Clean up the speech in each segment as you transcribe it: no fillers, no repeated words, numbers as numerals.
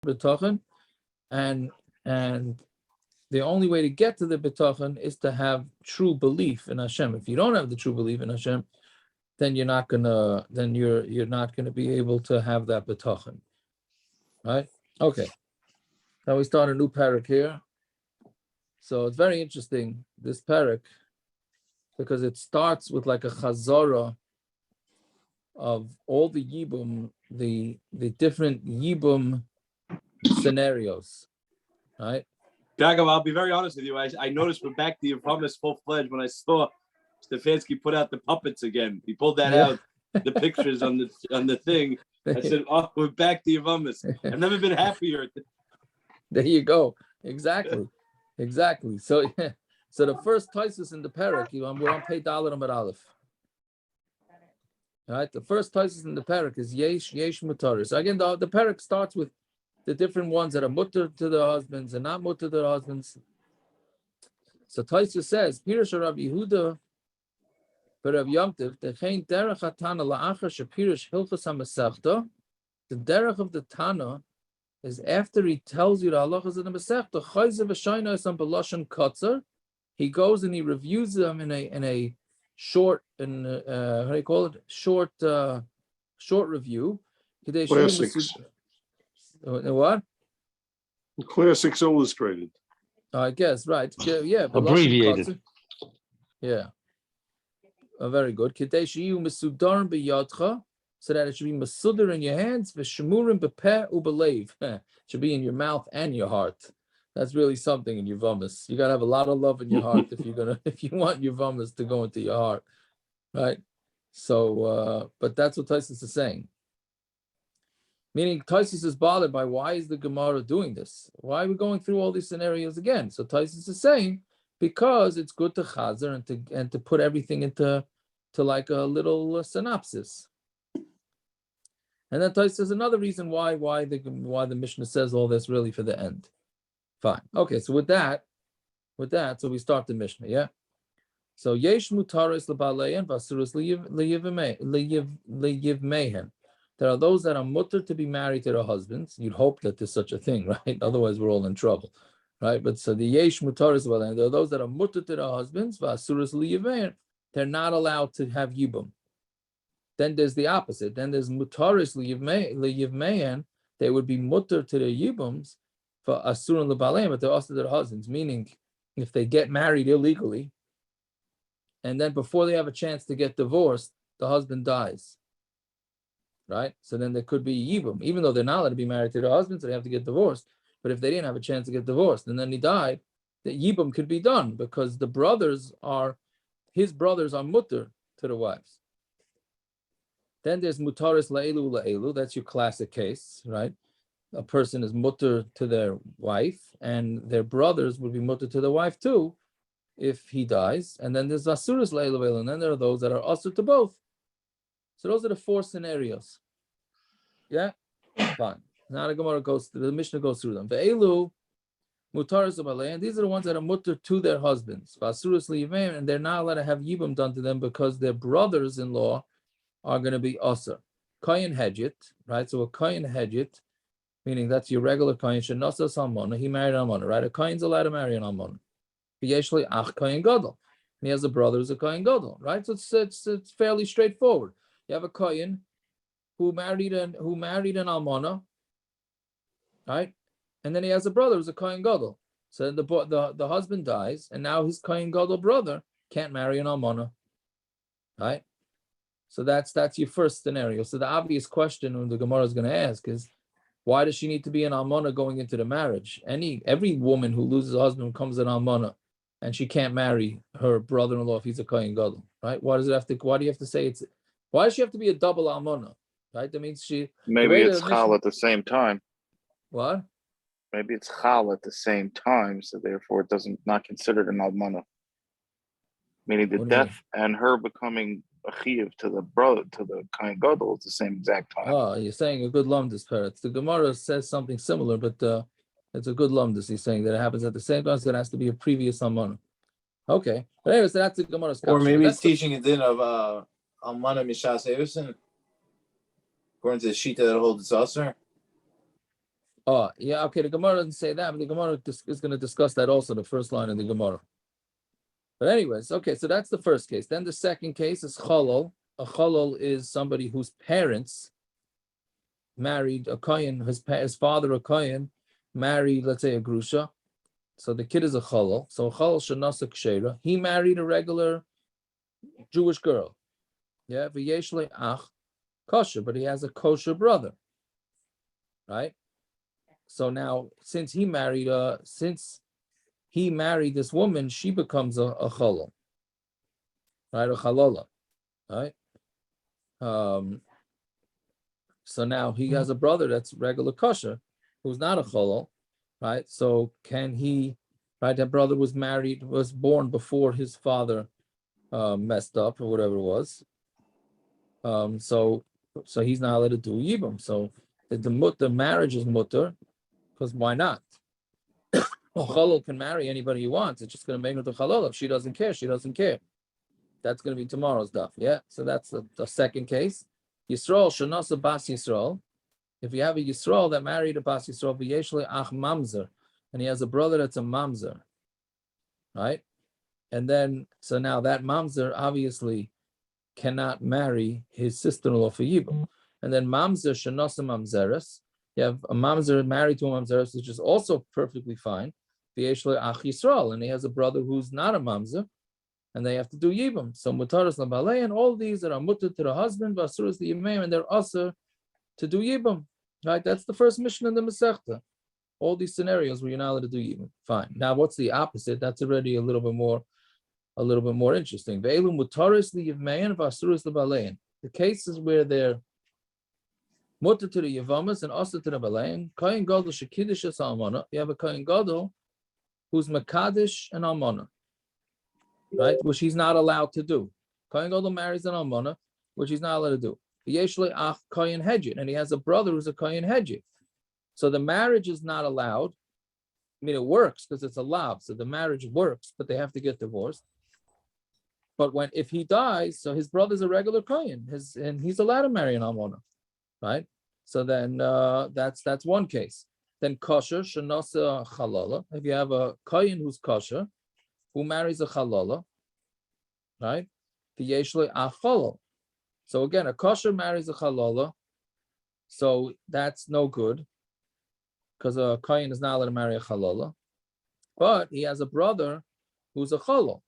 bitachon, and the only way to get to the bitachon is to have true belief in Hashem. If you don't have the true belief in Hashem, then you're not gonna be able to have that bitachon, right? Okay. Now we start a new Perek here. So it's very interesting, this Perek, because it starts with like a chazara of all the yibum, the different yibum scenarios, right? Jacob, I'll be very honest with you. I noticed we're back to Yevamos full-fledged when I saw Stefanski put out the puppets again. He pulled that out, the pictures on the thing. I said, "Oh, we're back to Yevamos." I've never been happier. There you go. Exactly. So the first taisus in the Perek, we're on Pei Dalet Amud Aleph. All right, the first taisus in the Perek is yesh mutaris. So again, the Perek starts with the different ones that are mutter to their husbands and not mutter to their husbands. So taisus says, Pirush Rav Yehuda, Rav Yomtiv, Dechein derech hatana la'achar shepirish hilchos hamasechta. The derech of the Tana is after he tells you the halachas of the Masechta, chayzer v'shayna on belashon kotzer, he goes and he reviews them in a short how do you call it? Short review. Classics. What? Classics Illustrated. I guess, right. Yeah. Abbreviated. Yeah. Very good. Kidei sheyu mesudarim b'yadcha, so that it should be masudar in your hands, v'shemurim b'peh u'b'leiv. It should be in your mouth and your heart. That's really something in Yevamos. You gotta have a lot of love in your heart if you want Yevamos to go into your heart, right? So, but that's what Taisus is saying. Meaning, Taisus is bothered by why is the Gemara doing this? Why are we going through all these scenarios again? So Taisus is saying because it's good to chazer and to put everything into like a little synopsis. And then Taisus says another reason why the Mishnah says all this really for the end. Fine. Okay, so with that, so we start the Mishnah, yeah? So yesh mutaris lebalein v'asuros leyivmehen. There are those that are mutter to be married to their husbands. You'd hope that there's such a thing, right? Otherwise, we're all in trouble, right? But so the yesh mutaris lebalein, there are those that are mutter to their husbands v'asuros leyivmehen. They're not allowed to have yibum. Then there's the opposite. Then there's mutaris leyivmehen. They would be mutter to their yibums for asur and lebalein, but they're also their husbands. Meaning, if they get married illegally, and then before they have a chance to get divorced, the husband dies. Right? So then there could be yibum, even though they're not allowed to be married to their husbands, so they have to get divorced. But if they didn't have a chance to get divorced and then he died, the yibum could be done because his brothers are mutter to the wives. Then there's mutaris la'elu la'elu. That's your classic case, right? A person is mutter to their wife, and their brothers would be mutter to the wife too, if he dies. And then there's asuris la'elu la'elu, and then there are those that are asur to both. So those are the four scenarios. Yeah? Fine. Now the Mishnah goes through them. Ve'elu mutaris b'alein, and these are the ones that are mutter to their husbands. V'asuris liyivim, and they're not allowed to have yibum done to them because their brothers-in-law are going to be asur. Kohen hedjit, right? So a kohen hedjit, meaning that's your regular kohen, shenasas almana, he married an almana, right? A kohen's allowed to marry an almana. V'yeshli ach kohen gadol, and he has a brother who's a kohen gadol, right? So it's fairly straightforward. You have a kohen who married an almana, right? And then he has a brother who's a kohen gadol. So the husband dies, and now his kohen gadol brother can't marry an almana, right? So that's your first scenario. So the obvious question the Gemara is going to ask is, why does she need to be an almana going into the marriage? Every woman who loses a husband comes an almana, and she can't marry her brother-in-law if he's a kohen gadol, right? Why do you have to say it's? Why does she have to be a double almana? Right? That means maybe it's chal at the same time. What? Maybe it's chal at the same time, so therefore it not considered an almana. Meaning the death and her becoming a chiyuv to the brother, to the kohen gadol, at the same exact time. Oh, you're saying a good lumdus, Perek. The Gemara says something similar, but it's a good lumdus. He's saying that it happens at the same time, so it has to be a previous almana. Okay. But anyway, so that's the Gemara's Or maybe it's teaching a din of almana mishas erusin, according to the shita that holds its usher. Oh, yeah, okay, the Gemara doesn't say that, but the Gemara is going to discuss that also, the first line of the Gemara. But anyways, okay, so that's the first case. Then the second case is cholol. A cholol is somebody whose parents married a kohen, his father a kohen, married, let's say, a grusha. So the kid is a cholol. So a cholol shenasa kshera. He married a regular Jewish girl. Yeah, v'yesh le ach kosher, but he has a kosher brother. Right? So now, since he married this woman, she becomes a cholol. Right? A chalola. Right? So now he has a brother that's regular kosher, who's not a cholol, right? So can he, right? That brother was born before his father messed up or whatever it was. So he's not allowed to do yibum. So the marriage is mutter, because why not? A cholol can marry anybody he wants. It's just going to make her the cholol. If she doesn't care, she doesn't care. That's going to be tomorrow's daf. Yeah. So that's the second case. Yisrael shenasa bas Yisrael. If you have a Yisrael that married a bas Yisrael, v'yeshle ach mamzer, and he has a brother that's a mamzer, right? And then so now that mamzer obviously cannot marry his sister-in-law for yibum. And then mamzer shenasa mamzeres. You have a mamzer married to a mamzeres, which is also perfectly fine. V'yeshle ach Yisrael, and he has a brother who's not a mamzer, and they have to do yibum. So mutaros labalei, and all these that are mutter to the husband, v'asuros liyimei, and they're also to do yibum. Right? That's the first Mishna in the Masechta. All these scenarios where you're not allowed to do yibum. Fine. Now, what's the opposite? That's already a little bit more interesting. Ve'elu mutaros liyimei v'asuros labalei. The cases where they're mutter to the Yevamos and also to the balei. Kohen gadol shekiddush es Almana. You have a kohen gadol who's makadosh and Almana, right? Which he's not allowed to do. Kohen gadol marries an Almana, which he's not allowed to do. Yeshle ach kohen hedjit, and he has a brother who's a kohen hedjit. So the marriage is not allowed. I mean, it works because it's a lav, so the marriage works, but they have to get divorced. But if he dies, so his brother's a regular kohen, and he's allowed to marry an Almana, right? So then that's one case. Then kosher shenasa chalala. If you have a kohen who's kosher, who marries a chalala, right? The yeshle ach chalal. So again, a kosher marries a chalala, so that's no good, because a kohen is not allowed to marry a chalala. But he has a brother who's a chalal,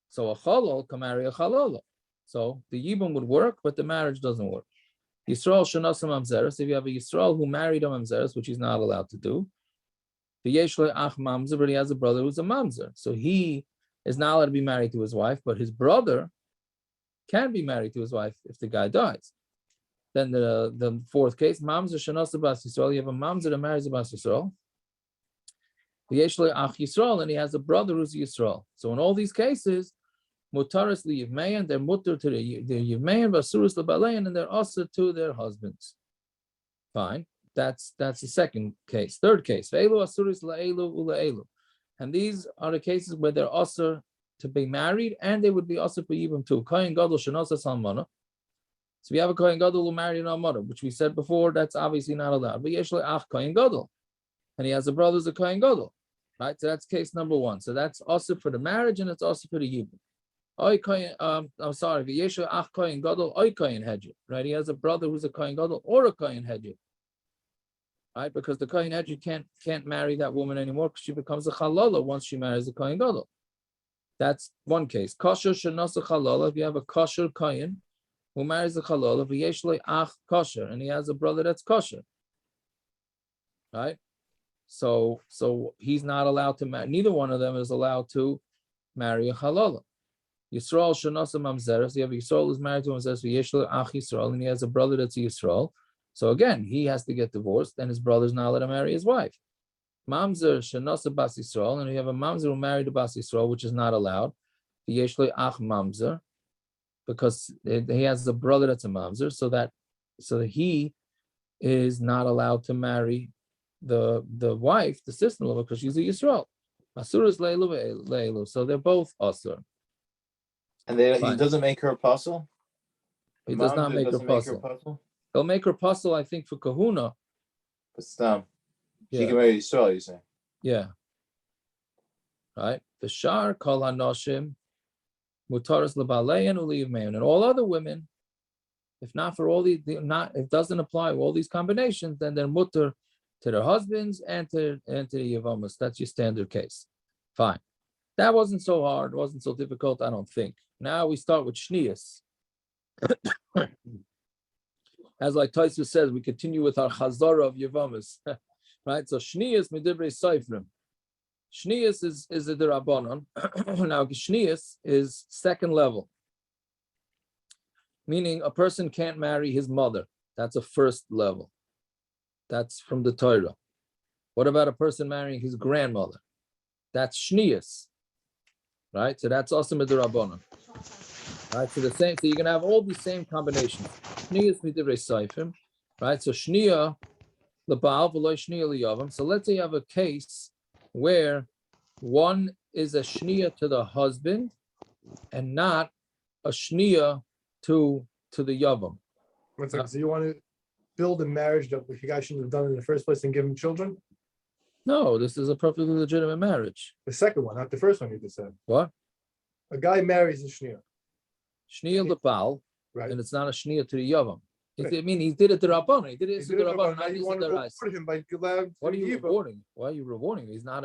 so a chalal can marry a chalala. So the yibum would work, but the marriage doesn't work. Yisrael shenasa mamzeres. If you have a Yisrael who married a mamzeres, which he's not allowed to do, the yeshle ach mamzer, but he has a brother who's a mamzer, so he is not allowed to be married to his wife, but his brother can be married to his wife if the guy dies. Then the fourth case, mamzer shenasa bas Yisrael. You have a mamzer that marries a bas Yisrael. V'yeshle ach Yisrael, and he has a brother who's Yisrael. So in all these cases, mutaros liyivmein, they're mutter to the yivmein, v'asuros lebalein, and they're also to their husbands. Fine. That's the second case. Third case, ve'elu asuros la'elu u'la'elu, and these are the cases where they're also to be married, and they would be also for yibum too. Kohen gadol shenasa Almana. So we have a kohen gadol who married an Almana, which we said before, that's obviously not allowed. But yeshle ach kohen gadol, and he has a brother who's a kohen gadol, right? So that's case number one. So that's also for the marriage, and it's also for the yibum. I'm sorry, v'yeshle ach kohen gadol oy kohen hedjit, right? He has a brother who's a kohen gadol or a kohen hedjit, right? Because the kohen hedjit can't marry that woman anymore because she becomes a chalala once she marries a kohen gadol. That's one case. Kosher shenasa chalala. If you have a kosher kohen who marries a chalala, v'yeshle ach kosher, and he has a brother that's kosher, right? So he's not allowed to marry. Neither one of them is allowed to marry a chalala. Yisrael shenasa mamzeres. So you have Yisrael who's married to mamzeres, v'yeshle ach Yisrael, and he has a brother that's a Yisrael. So again, he has to get divorced, and his brother's not allowed to marry his wife. Mamzer shenasa bas Yisrael, and you have a mamzer who married a bas Yisrael, which is not allowed. V'yeshle ach mamzer, because he has a brother that's a mamzer, so that he is not allowed to marry the wife, the sister-in-law, because she's a Yisrael. Asuras leilu, so they're both asur. And he doesn't make her apostle? He does not make her apostle. He'll make her apostle, I think, for kahuna. But She can marry Yisrael, you say? Yeah. Right. The shar kol hanoshim mutaros lebalein uliyivmein, and all other women, if not for all these, it doesn't apply to all these combinations, then they're mutter to their husbands and to the Yevamos. That's your standard case. Fine. That wasn't so hard, wasn't so difficult, I don't think. Now we start with shnius. As like Taisus says, we continue with our chazara of Yevamos. Right? So shnius midivrei seifrim. Shnius is a derabanan. Now shnius is second level, meaning a person can't marry his mother. That's a first level. That's from the Torah. What about a person marrying his grandmother? That's shnius, right? So that's also midrabanan. Right. So the same. So you're gonna have all these same combinations. Shnius midivrei seifrim, right? So shniya lebal v'lo shniya liyavam. So let's say you have a case where one is a shniya to the husband and not a shniya to the yavam. One second. So you want to build a marriage that you guys shouldn't have done in the first place and give him children? No, this is a perfectly legitimate marriage. The second one, not the first one you just said. What? A guy marries a shnia. Shniya lebal, Right. and it's not a shniya to the yavam. Right. I mean, he did it to Rabbanon. He did it He to did it, Rabbanon. now you want to reward him by allowing What are you yibum. rewarding? Why are you rewarding? He's not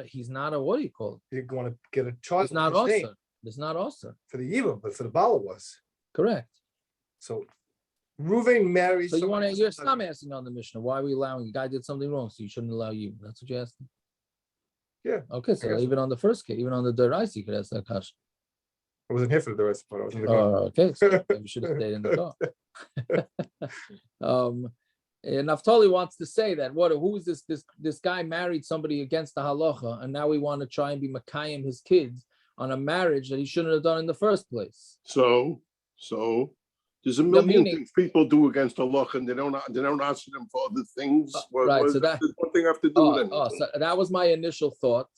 a what do you call it? You're going to get a child. It's not with his name also. It's not also. for the yibum, but for the bala was. Correct. So Reuven marries. So you want to? somebody You're else. not asking on the Mishnah. Why are we allowing? The guy did something wrong, so you shouldn't allow you. That's what you're asking. Yeah. Okay, so I guess. even on the first case, even on the derais, you could ask that question. I wasn't here for the rest part. I was in the car. Okay, so maybe you should have stayed in the car. And Naftali wants to say that who is this guy married somebody against the halacha, and now we want to try and be makayim his kids on a marriage that he shouldn't have done in the first place. So there's a million things people do against Allah, and they don't ask them for other things. Right. So that one thing have to do with it. So that was my initial thought.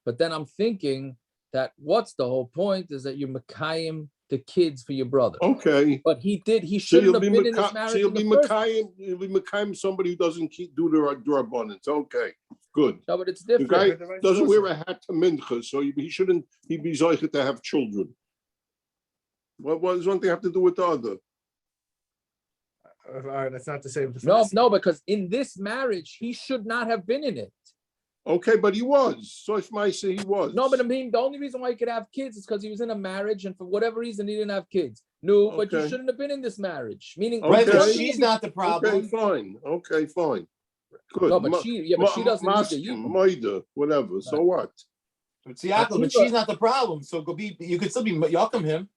But then I'm thinking that what's the whole point is that you're makayim the kids for your brother. Okay. But he shouldn't have been in this marriage. So you'll be makayim somebody who doesn't do their abundance. Okay, good. No, but it's The different. guy doesn't wear a hat to mincha, so he'd be zoichet to have children. What does one thing have to do with the other? All right, that's not the same. No, because in this marriage, he should not have been in it. Okay, but he was. So if I say he was. No, but I mean, the only reason why he could have kids is because he was in a marriage, and for whatever reason, he didn't have kids. No, but you shouldn't have been in this marriage. Meaning, Right, but Okay. she's not the problem. Okay, fine. Good. No, but she doesn't need the yibum. Maida, whatever. So what? But she's not the problem. So you could still be yakum him.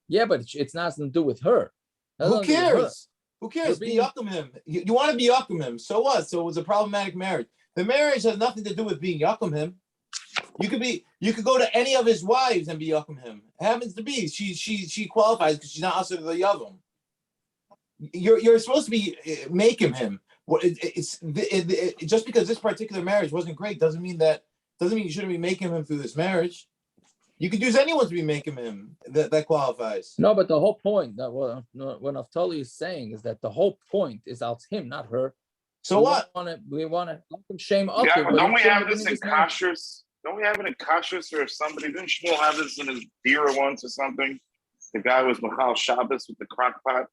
Yeah, but it's not something to do with her. That's Who nothing to do with her. cares? Who cares? Be yakum him. You want to be yakum him. So what? So it was a problematic marriage. The marriage has nothing to do with being yakum him. You could go to any of his wives and be yakum him. It happens to be she qualifies because she's not also the yavam. You're supposed to be making him. Just because this particular marriage wasn't great doesn't mean you shouldn't be making him through this marriage. You could use anyone to be making him that qualifies. No, but the whole point that what Naftali is saying is that the whole point is out him, not her. So what? We want to shame up. Yeah, but don't we have this in kashrus? Don't we have it in kashrus or somebody? Didn't Shmuel have this in his beer once or something? The guy was Michal Shabbos with the crock pot.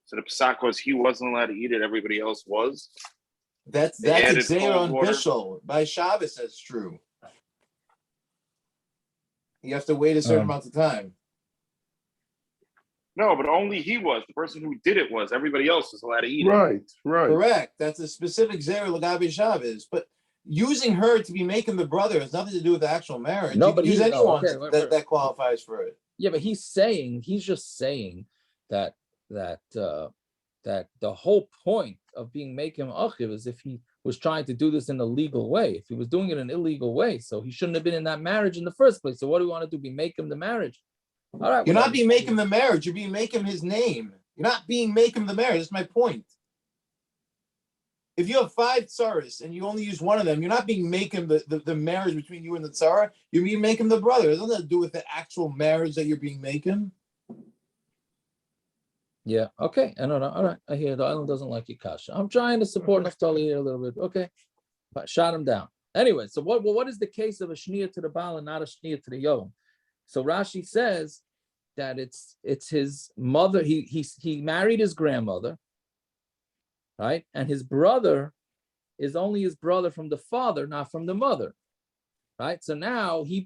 So the psak was he wasn't allowed to eat it. Everybody else was. That's Xer on Bishul. By Shabbos, that's true. You have to wait a certain amount of time. No, but only he was. The person who did it was. Everybody else was allowed to eat it. Right. Correct. That's a specific Xer Lagabi Shabbos. But using her to be making the brother has nothing to do with the actual marriage. No, you but can use anyone that qualifies for it. Yeah, but he's just saying that the whole point of being making achiv is if he was trying to do this in a legal way. If he was doing it in an illegal way, so he shouldn't have been in that marriage in the first place. So what do we want to do? Be make him the marriage? All right. You're not being making the marriage. You're being making his name. You're not being making the marriage. That's my point. If you have 5 tsaras and you only use one of them, you're not being making the marriage between you and the tsara. You're being making the brother. It doesn't have to do with the actual marriage that you're being making. Yeah. Okay. I know. All right. I hear the island doesn't like your kasha. I'm trying to support Naftali here a little bit. Okay. But shot him down. Anyway, so what is the case of a shnia to the Baal and not a shnia to the Yom? So Rashi says that it's his mother. He married his grandmother, right? And his brother is only his brother from the father, not from the mother, right? So now he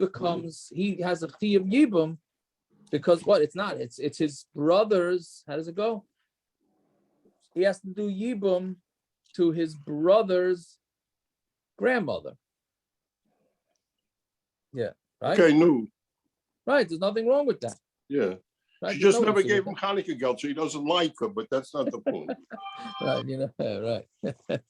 has a chi of yibum because what? It's his brother's. How does it go? He has to do yibum to his brother's grandmother. Yeah, right. Okay, no. Right, there's nothing wrong with that. Yeah. Right? She There's just no never issue gave with him Hanukkah geld, so he doesn't like her, but that's not the point. that. Right, right.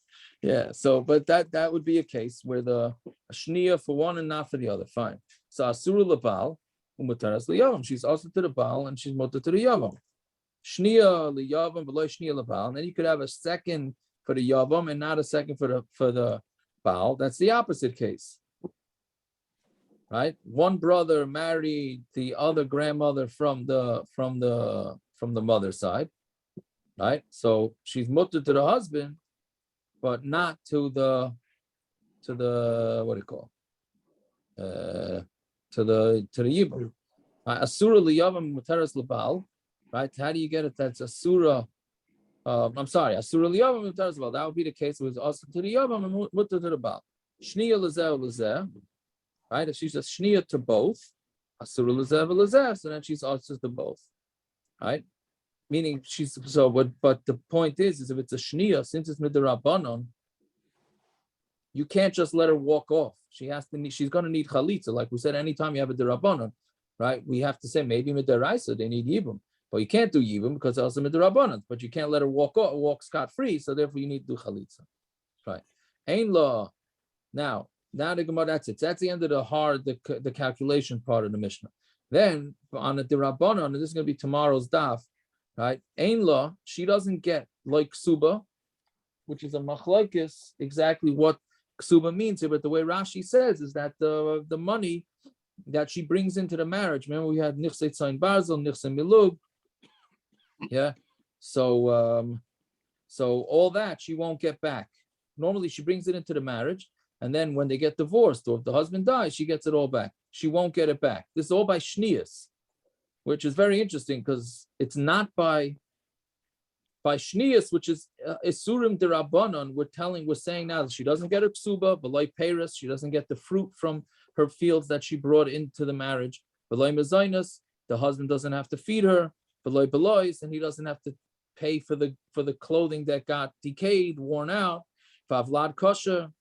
Yeah, so, but that would be a case where the shnia for one and not for the other. Fine. So asura lebal umutaras liyavam. She's also to the bal and she's mutar to the yavam. Shnia liyavam below shnia lebal. And then you could have a second for the yavam and not a second for the bal. That's the opposite case. Right, one brother married the other grandmother from the mother's side, right? So she's mutter to the husband, but not to the what do you call to the yibum. Asura liyavam mutaras lebal, right? How do you get it? That's asura. I'm sorry, asura liyavam mutaras lebal. That would be the case. It was also to the yavam and mutter to the bal. Shnia lezeh. Right? If she's a shnia to both, asura lezev, so then she's also to both. Right? Meaning she's so. But the point is if it's a shnia, since it's midrabanon, you can't just let her walk off. She's going to need chalitza, like we said. Anytime you have a derabanon, right? We have to say maybe midaraisa they need yibum, but you can't do yibum because it's also midrabanon. But you can't let her walk scot free. So therefore you need to do chalitza. Right? Ain law now. Now the Gemara, that's it. That's the end of the calculation part of the Mishnah. Then on the Rabbanon, and this is going to be tomorrow's daf, right? Ein law, she doesn't get like kesuba, which is a machlokes, exactly what kesuba means here. But the way Rashi says is that the money that she brings into the marriage. Remember, we had nichse tzayin barzel, nichse milug. Yeah. So all that she won't get back. Normally, she brings it into the marriage. And then when they get divorced, or if the husband dies, she gets it all back. She won't get it back. This is all by shnias, which is very interesting because it's not by shnias, which is isurim derabanan. We're saying now that she doesn't get her kesuba, belay peris, she doesn't get the fruit from her fields that she brought into the marriage. Belay mezainas, the husband doesn't have to feed her. Belay belois, and he doesn't have to pay for the clothing that got decayed, worn out. Favlad kosher.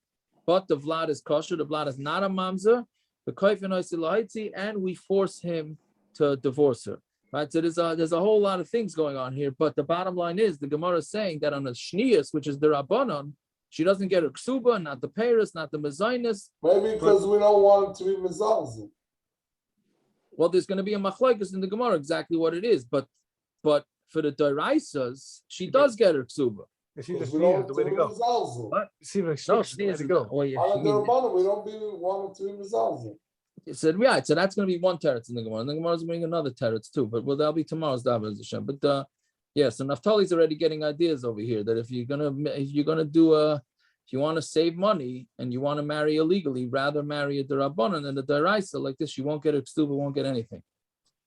But the vlad is kosher. The vlad is not a mamzer. And we force him to divorce her. Right. So there's a whole lot of things going on here. But the bottom line is the Gemara is saying that on the shnias, which is the rabbanon, she doesn't get her kesuba, not the peris, not the mezainis. Maybe because we don't want it to be mezalzel. Well, there's going to be a machlokes in the Gemara exactly what it is. But for the deraisas, she does get her kesuba. She just We needs don't the way to go. What? See, like, No, she needs to go. Oh, yeah. On the Rabbanan, we don't want it to be mezalzel. So right, so that's going to be one teretz in the Gemara. And the Gemara is bringing another teretz too, but that'll be tomorrow's daf Hashem. But yeah, so Naftali's already getting ideas over here that if you want to save money and you want to marry illegally, rather marry a derabanan than a deraisa like this. You won't get a kesuba, won't get anything,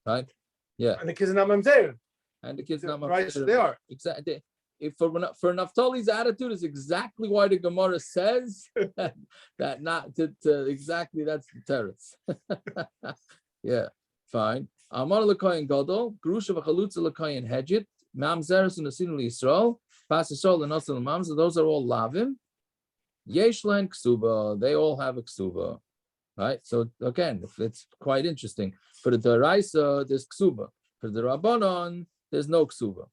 right? Yeah, And the kids are not mamzeirem. and the kids not Right, mamzer. they are. Exactly. If for Naftali's attitude is exactly why the Gemara says that not to exactly that's the teretz. Yeah, fine. Amar l'koyin gadol, grusha v'chalutza l'koyin hedjit, mamzeres and Nasin l'Yisrael, pas Yisrael and Nasin mamzer. Those are all lavim. Yesh len kesuba. They all have a kesuba, right? So again, it's quite interesting. For the deraisa, there's kesuba. For the rabbanon, there's no kesuba.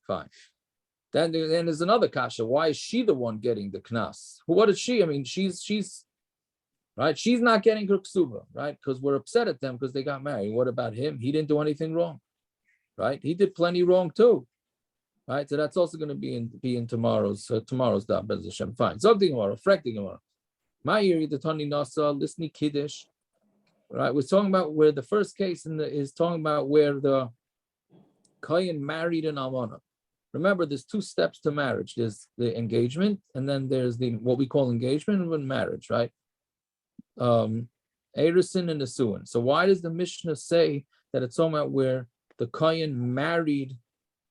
Fine. Then there's another kasha. Why is she the one getting the knas? What is she? I mean, she's right. She's not getting her kesuba, right? Because we're upset at them because they got married. What about him? He didn't do anything wrong, right? He did plenty wrong too, right? So that's also going to be in tomorrow's daf Bez Hashem. Fine. Zogdi Gemara, frekti Gemara. Ma'iri the Tani Nasa Lisni Kiddush. Right. We're talking about where the first case is talking about where the kohen married an almana. Remember, there's two steps to marriage. There's the engagement, and then there's the what we call engagement and marriage, right? Erisin and Nesuin. So why does the Mishnah say that it's somewhere where the kohen married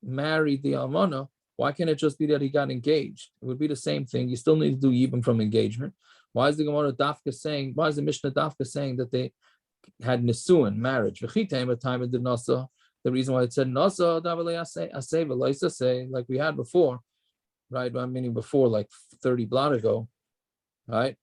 the almana? Why can't it just be that he got engaged? It would be the same thing. You still need to do yibum from engagement. Why is the Gemara Dafka saying? Why is the Mishnah Dafka saying that they had Nesuin, marriage? The reason why it said Nasa, like we had before, right? I mean, before like 30 blot ago, right?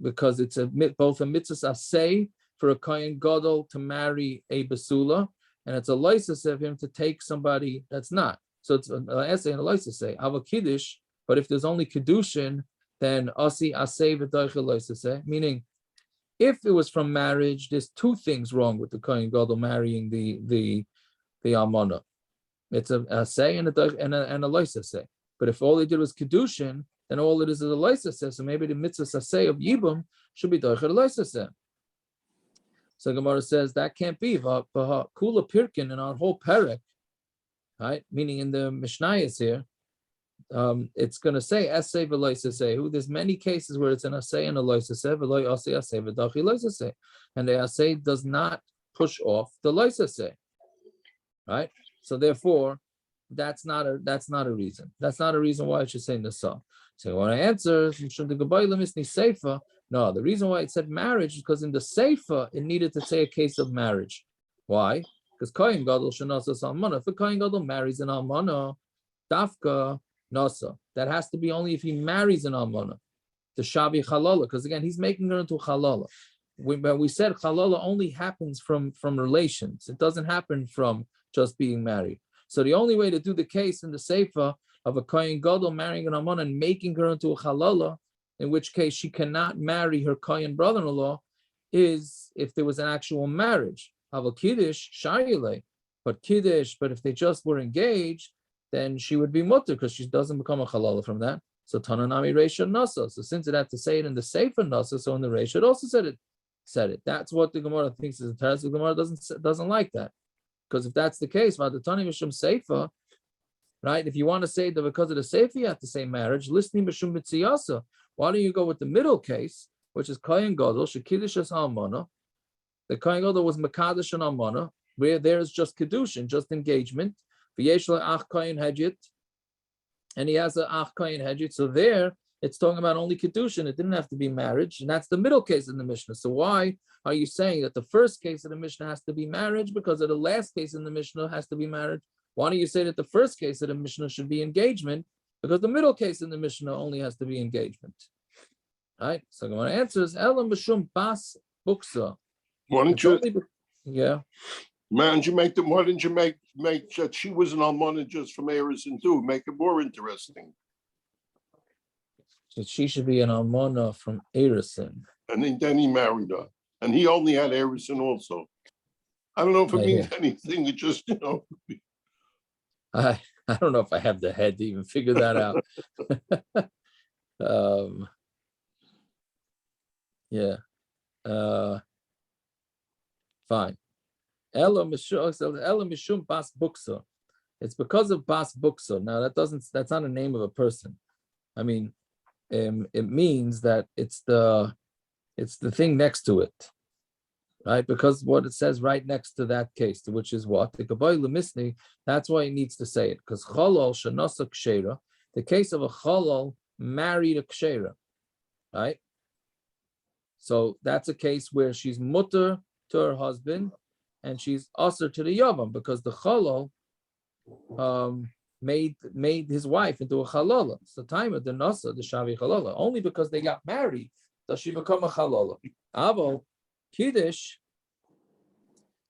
Because it's both a mitzvah asay for a kohen gadol to marry a basula, and it's a license of him to take somebody that's not. So it's an essay and a license say ava kiddush. But if there's only kiddushin, then asi asay v'daychel license, meaning if it was from marriage, there's two things wrong with the kohen gadol marrying the almana. It's a say and a license say. But if all they did was kiddushin, then all it is a license say. So maybe the mitzvah say of yibum should be daychel license. So Gemara says that can't be. Kula pirkin in our whole Perek, right? Meaning in the Mishnah is here, it's going to say essay v'loisaseh. There's many cases where it's an essay and a loisaseh, v'loy asay assay v'dachi loisaseh, and the essay does not push off the loisaseh, right? So therefore, that's not a reason. That's not a reason why it should say nasa. So when I answer, no, the reason why it said marriage is because in the seifa it needed to say a case of marriage. Why? Because kohen gadol shenasas almana. If a kohen gadol marries an almana, dafka nasa. That has to be only if he marries an almana, the shavi halala. Because again, he's making her into halala. We said halala only happens from relations. It doesn't happen from just being married. So the only way to do the case in the seifa of a kohen gadol marrying an almana and making her into a halala, in which case she cannot marry her kohen brother-in-law, is if there was an actual marriage. Havel kiddush shayile, but if they just were engaged, then she would be mutter because she doesn't become a halala from that. So tananami reisha nasa. So since it had to say it in the sefer nasa, so in the reisha it also said it. That's what the Gemara thinks is the teretz. The Gemara doesn't like that, because if that's the case, v'adatani mishum sefer, right? If you want to say that because of the sefer you have to say marriage, listening mishum b'tziyasa. Why don't you go with the middle case, which is kohen gadol shekiddush as almana? The kohen gadol was mekadosh and almana, where there is just kiddushin, just engagement. V'yesh le'ach kohen hedjit, and he has an ach kohen hedjit. So there, it's talking about only kiddushin. It didn't have to be marriage, and that's the middle case in the Mishnah. So why are you saying that the first case of the Mishnah has to be marriage because of the last case in the Mishnah has to be marriage? Why don't you say that the first case of the Mishnah should be engagement because the middle case in the Mishnah only has to be engagement? All right. So my answer is Elam B'Shum Bas Buksa. Why didn't you? Yeah. Why didn't you make that she was an almana just from Arison too? Make it more interesting. So she should be an almana from Arison. And then he married her, and he only had Arison also. I don't know if it means anything. It just I don't know if I have the head to even figure that out. Yeah. Fine. Ela mishum bas buksa. It's because of bas buksa. Now that's not a name of a person. I mean, it means that it's the thing next to it, right? Because what it says right next to that case, which is what the kabay lemisni. That's why it needs to say it, because chalal shenasa kshera. The case of a chalal married a kshera, right? So that's a case where she's mutter to her husband and she's usher to the yavam, because the chalal made his wife into a halala. So time of the nasa, the shavi halala. Only because they got married does she become a halala. Avo kiddush,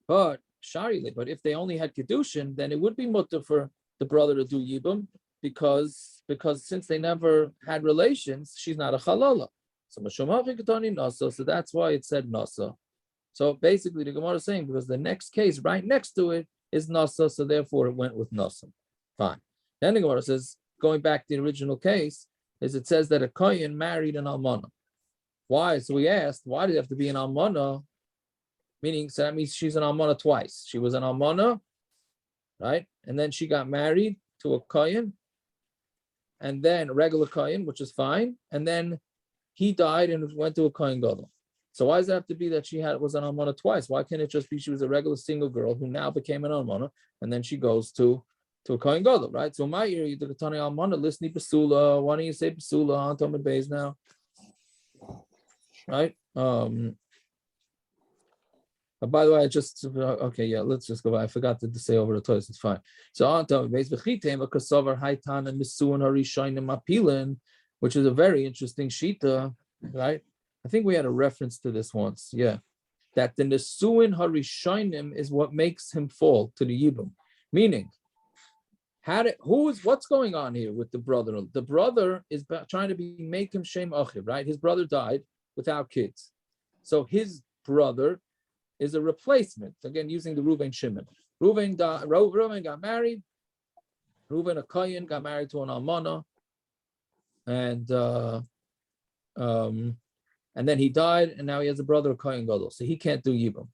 but sharile. But if they only had kiddushin, then it would be mutter for the brother to do yibum, because since they never had relations, she's not a halala. So that's why it said nasa. So basically, the Gemara is saying because the next case right next to it is nasa, so therefore it went with nasa. Fine. Then the Gemara says, going back to the original case, is it says that a kohen married an almana. Why? So we asked, why did it have to be an almana? Meaning, so that means she's an almana twice. She was an almana right? And then she got married to a kohen, and then a regular kohen, which is fine. And then he died and went to a kohen gadol. So why does it have to be that she was an almana twice? Why can't it just be she was a regular single girl who now became an almana, and then she goes to a kohen gadol, right? So my ear, you did a tani almana, listen basula. Why don't you say basula on Talmud Beis now, right? By the way, I just okay, yeah. Let's just go. I forgot to say over the toys. It's fine. So on Talmud Beis v'chitem a kasavar haitan and misuan harishayim apilin, which is a very interesting shita, right? I think we had a reference to this once. Yeah, that the nesuin harishayim is what makes him fall to the yibum. Meaning, what's going on here with the brother? The brother is trying to make him shem achiv, right? His brother died without kids, so his brother is a replacement. Again, using the Reuven Shimon. Reuven got married. Reuven, a kohen, got married to an almana, and then he died, and now he has a brother, a kohen gadol, so he can't do yibum.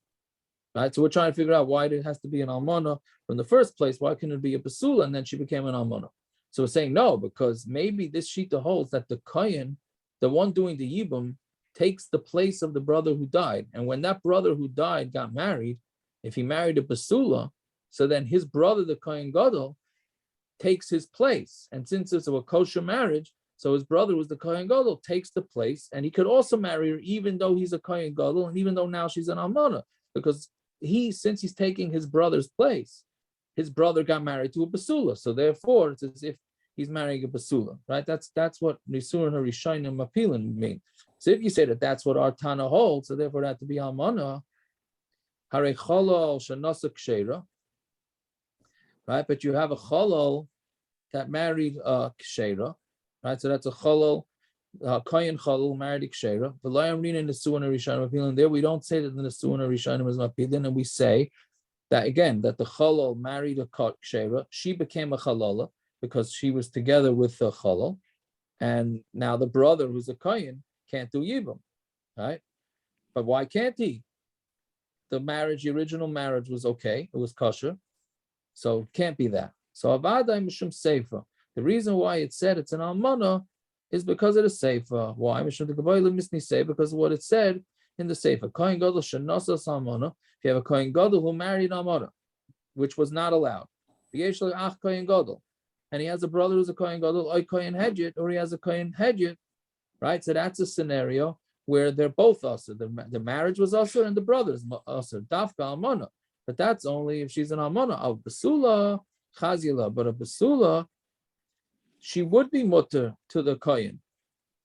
Right? So we're trying to figure out why it has to be an almana from the first place. Why couldn't it be a basula, and then she became an almana? So we're saying no, because maybe this shita holds that the kohen, the one doing the yibum, takes the place of the brother who died. And when that brother who died got married, if he married a basula, so then his brother, the kohen gadol, takes his place. And since it's a kosher marriage, so his brother was the kohen gadol, takes the place, and he could also marry her even though he's a kohen gadol, and even though now she's an almana, because since he's taking his brother's place, his brother got married to a basula. So therefore, it's as if he's marrying a basula, right? That's what nisuin harishayim apilin mean. So if you say that that's what our Tana holds, so therefore it had to be almana, hare cholol shenasa kshera, right? But you have a cholol that married kshera, right? So that's a cholol, kohen cholol married a kshera. V'lo yamrina nisuin harishayim apilin. There we don't say that the nisuin harishayim is apilin, and we say that again that the cholol married a kshera. She became a chalola because she was together with the cholol, and now the brother who's a kohen can't do yibum, right? But why can't he? The original marriage was okay, it was kosher, so it can't be that. So avadai mishum seifa. The reason why it said it's an almana is because of the seifa. Why? Mishum the misni say because of what it said in the seifa. Kohen gadol shenasas almana. If you have a kohen gadol who married almana, which was not allowed, v'yesh lo ach kohen gadol, and he has a brother who's a kohen gadol, oy kohen hedjit, or he has a kohen hedjit. Right, so that's a scenario where they're both usher. The marriage was usher and the brother's usher. Dafka almana, but that's only if she's an almana. Al basula chazila, but a basula, she would be mutter to the kohen.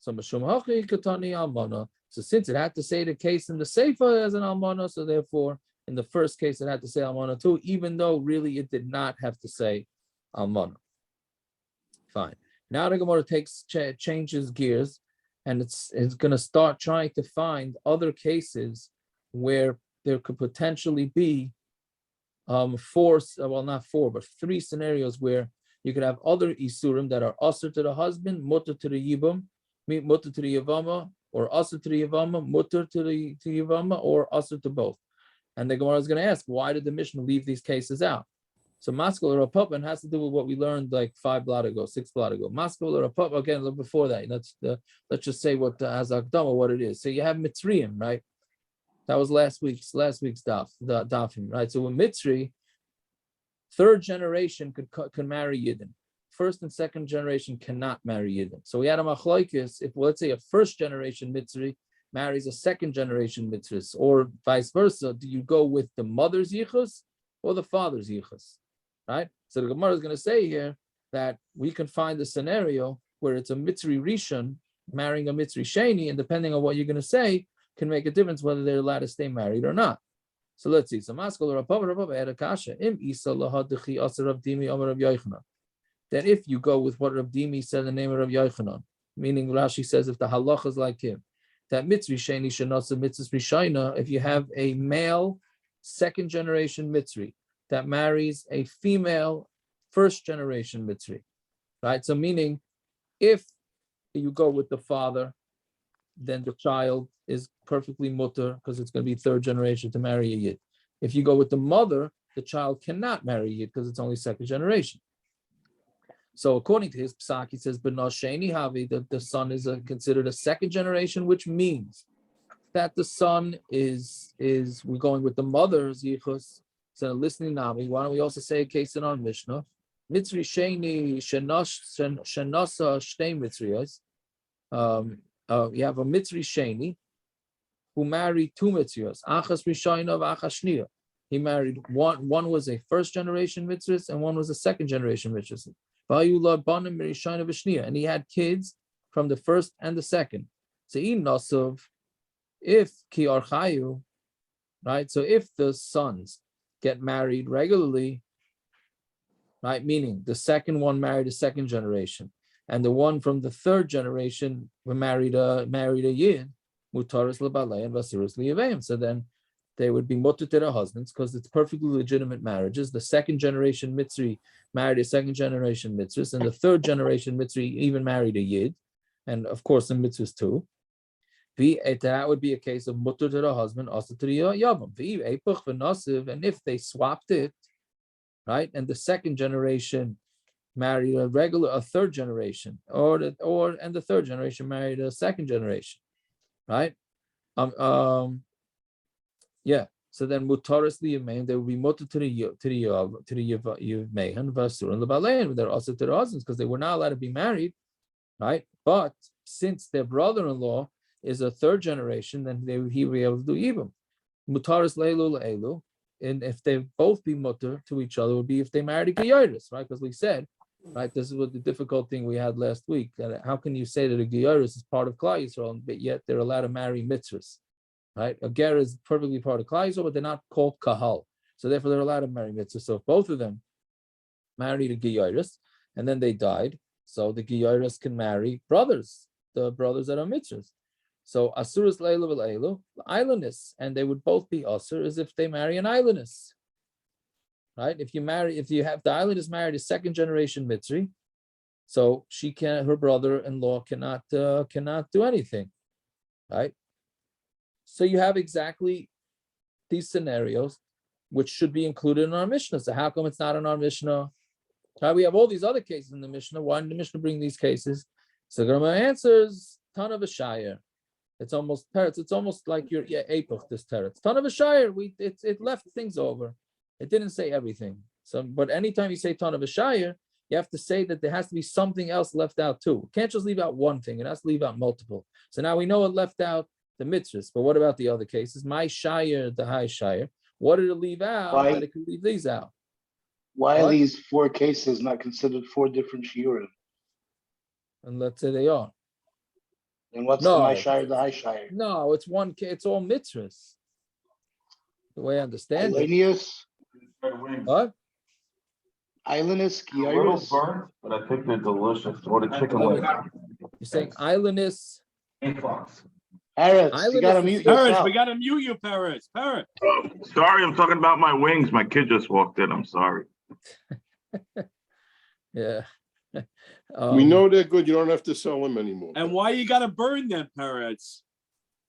So mashum hachi katani almana. So since it had to say the case in the seifa as an almana, so therefore in the first case it had to say almana too, even though really it did not have to say almana. Fine. Now the Gemara changes gears. And it's going to start trying to find other cases where there could potentially be not four, but three scenarios where you could have other isurim that are asr to the husband, mutter to the yibum, mutter to the yavama, or asr to the yavama, mutter to the yavama, or asr to both. And the Gemara is going to ask, why did the Mishnah leave these cases out? So maskul or rapupin has to do with what we learned like 6 blot ago. Maskul or rapupin, again, look before that. Let's just say what as akdama what it is. So you have mitzriyim, right? That was last week's dafim, right? So with mitzri, third generation could marry yidden. First and second generation cannot marry yidden. So we had a machlokes if let's say a first generation mitzri marries a second generation mitzri, or vice versa. Do you go with the mother's yichus or the father's yichus? Right? So the Gemara is going to say here that we can find a scenario where it's a mitzri rishon marrying a mitzri sheni, and depending on what you're going to say, can make a difference whether they're allowed to stay married or not. So let's see. So maskol or rapava had a kasha im isa lahadchi asar Rav Dimi Amar Rav Yochanan. That if you go with what Rav Dimi said, the name of Rav Yochanan, meaning Rashi says if the halacha is like him, that mitzri sheni shenasa mitzvah rishayna, if you have a male second generation mitzri that marries a female first generation mitzri, right? So meaning if you go with the father, then the child is perfectly mutter because it's going to be third generation to marry a yid. If you go with the mother, the child cannot marry Yid because it's only second generation. So according to his psak, he says, "B'nos sheni havi," that the son is considered a second generation, which means that the son is we're going with the mother's yichus. So listening nami. Why don't we also say a case in our Mishnah? Mitzri sheni shenasa shtei mitzriyos. You have a mitzri sheni who married two mitzriyos. Achas rishayna v'achas shniya. He married one. One was a first generation mitzvah and one was a second generation mitzvah. And he had kids from the first and the second. So if ki archayu, right? So if the sons get married regularly, right? Meaning the second one married a second generation, and the one from the third generation married a yid, mutaris lebalei and vasuris liyavim. So then they would be mutter to their husbands because it's perfectly legitimate marriages. The second generation mitzri married a second generation mitzvah, and the third generation mitzri even married a yid, and of course the mitzvahs too. That would be a case of mutter to the husband, also to the yibum. And if they swapped it, right, and the second generation married a third generation, and the third generation married a second generation, right? Yeah. So then mutaris liyamain, they would be mutter to the yivmehan vasur and lebalein. They're also to their husbands because they were not allowed to be married, right? But since their brother-in-law is a third generation, then he would be able to do yibum. Mutaris leilu le'elu, and if they both be mutter to each other, would be if they married a giyaris, right? Because we said, right, this is what the difficult thing we had last week. That how can you say that a giyaris is part of Klal Yisrael, but yet they're allowed to marry mitzvahs? Right, a ger is perfectly part of Klal Yisrael, but they're not called kahal, so therefore they're allowed to marry mitzvah. So if both of them married a giyaris and then they died, so the giyaris can marry brothers, the brothers that are mitzvahs. So asuras leilu v'leilu, islandess, and they would both be asur as if they marry an islandess. Right, if you have the islandess married a second generation mitzri, so her brother-in-law cannot do anything, right? So you have exactly these scenarios, which should be included in our Mishnah. So how come it's not in our Mishnah? Right, we have all these other cases in the Mishnah. Why did the Mishnah bring these cases? So Gemara answers, ton of a shire. It's almost like your epoch, this teretz. Ton of a shire, it left things over. It didn't say everything. So, but anytime you say ton of a shire, you have to say that there has to be something else left out too. It can't just leave out one thing. It has to leave out multiple. So now we know it left out the mitzvahs, but what about the other cases? My shire, the high shire. What did it leave out? Why? That it could leave these out. Why are these four cases not considered four different shiurim? And let's say they are. And what's the my shire, the high shire? No, it's one. It's all mitzvahs. The way I understand Ilenius? What? Islandus, A little burnt, but I think they're delicious. Or the chicken wings. You're saying islandess. Parrots, you gotta mute yourself. Parrots, we gotta mute you, Parrots. Parrot. Oh, sorry, I'm talking about my wings. My kid just walked in. I'm sorry. Yeah. We know they're good. You don't have to sell them anymore. And why you gotta burn them, Parrots?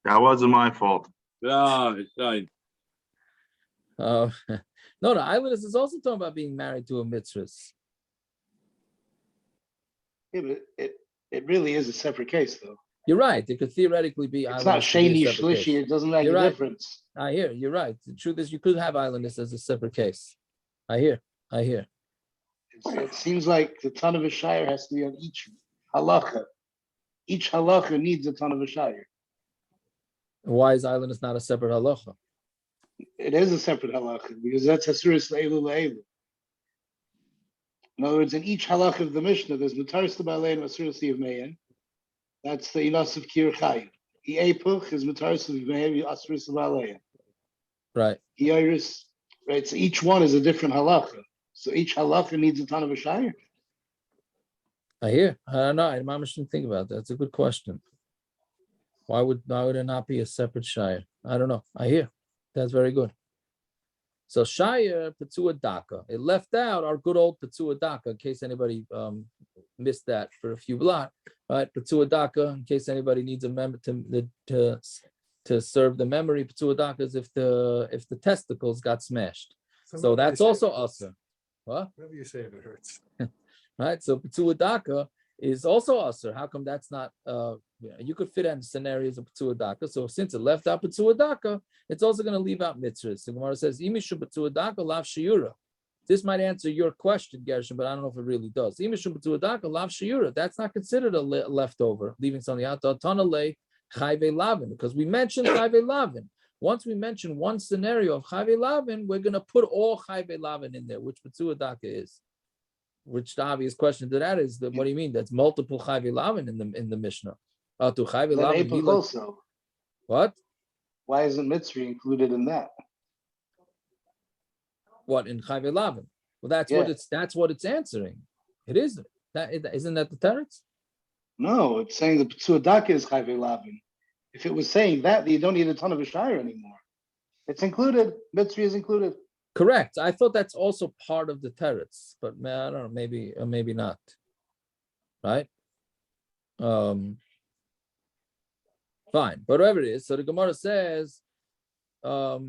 That wasn't my fault. Oh, it's fine. No, the islandess is also talking about being married to a mitzvah. Yeah, but it really is a separate case, though. You're right. It could theoretically be. It's not sheni shlishi. It doesn't make a difference. I hear. You're right. The truth is, you could have islandess as a separate case. I hear. It seems like the ton of a shire has to be on each halacha. Each halacha needs a ton of a shire. Why is islandess not a separate halacha? It is a separate halacha because that's hasuris le'elu le'elu. In other words, in each halacha of the Mishnah, there's mutaris le'balei and hasuris le'ivmein. That's the inas of kirchayim. The epoch is mutaris le'ivmein, hasuris le'balei. Right. Iris, right. So each one is a different halacha. So each halacha needs a ton of a shire. I hear. I don't know. I shouldn't think about that. That's a good question. Why would it not be a separate shire? I don't know. I hear. That's very good. So shire petzua daka. It left out our good old petzua daka in case anybody missed that for a few blocks. Right, petzua daka. In case anybody needs a member to serve the memory, petzua daka is if the testicles got smashed. So that's also usher. What? Whatever you say, if it hurts. Right? So P'tua Daka is also usher. How come that's not? You could fit in scenarios of P'tua Daka. So since it left out P'tua Daka, it's also going to leave out mitzvahs. The Gemara says, "Imishu P'tua Daka lav shiura." This might answer your question, Gershon, but I don't know if it really does. Imishu P'tua Daka lav shiura. That's not considered a leftover, leaving something out. Tanale chayve lavin, because we mentioned chayve lavin. Once we mention one scenario of chayve lavin, we're going to put all chayve lavin in there, which P'tua Daka is. Which the obvious question to that is that what do you mean? That's multiple chayve lavin in the Mishnah. To chayve lavin also. What? Why isn't mitzri included in that? What in chayve lavin? Well, that's what it's answering. It isn't. Isn't that the teretz? No, it's saying the P'tua Daka is chayve lavin. If it was saying that, you don't need a ton of a shire anymore. It's included. Mitzri is included. Correct. I thought that's also part of the teretz, but I don't know, maybe not. Right? Fine, but whatever it is. So the Gemara says, because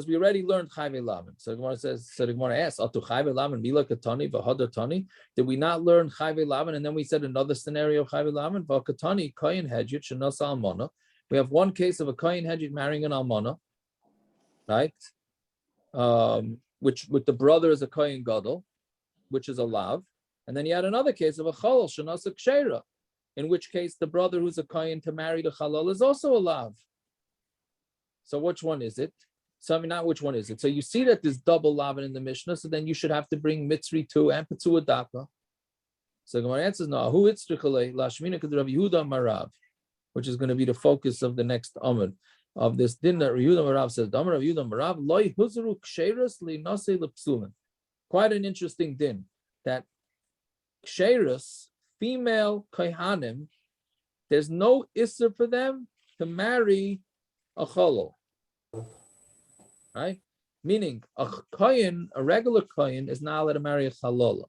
we already learned chayve lavin. So the Gemara says, the Gemara asks, "Atu chayve lavin bila katani v'hadar tani?" Did we not learn chayve lavin? And then we said another scenario of chayve lavin, v'katani kohen hedjit shenas almana. We have one case of a kohen hedjit marrying an almana, right? Which with the brother is a kohen gadol, which is a lav, and then you had another case of a chalal shenas kshera, in which case the brother who's a kohen to marry the chalal is also a lav. So which one is it? So I mean, not which one is it. So you see that there's double lavin in the Mishnah. So then you should have to bring mitzri too and P'tua Daka. So the Gemara answers, no. Who it's lashmina k'd Rav Yehuda Marav, which is going to be the focus of the next Amud of this din that Rav Yehuda Marav says. Rav Yehuda Marav loy huzaru ksheras li nase lepsulim. Quite an interesting din that ksheras, female kohanim, there's no isser for them to marry a chalal. Right? Meaning a kohen, a regular kohen, is not allowed to marry a chalala.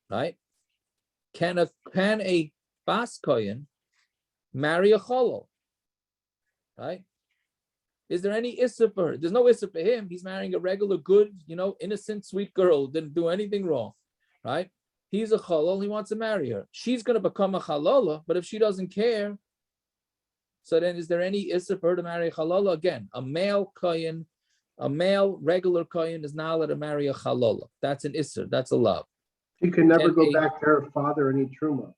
Right? Can a bas kohen marry a chalal? Right? Is there any issa for her? There's no issa for him. He's marrying a regular, good, innocent, sweet girl, didn't do anything wrong. Right? He's a chalal, he wants to marry her. She's going to become a chalala, but if she doesn't care, so then is there any issa for her to marry a chalala? Again, a male kohen, a male regular kohen is not allowed to marry a chalala. That's an isser. That's a love. She can never go back to her father and eat truma.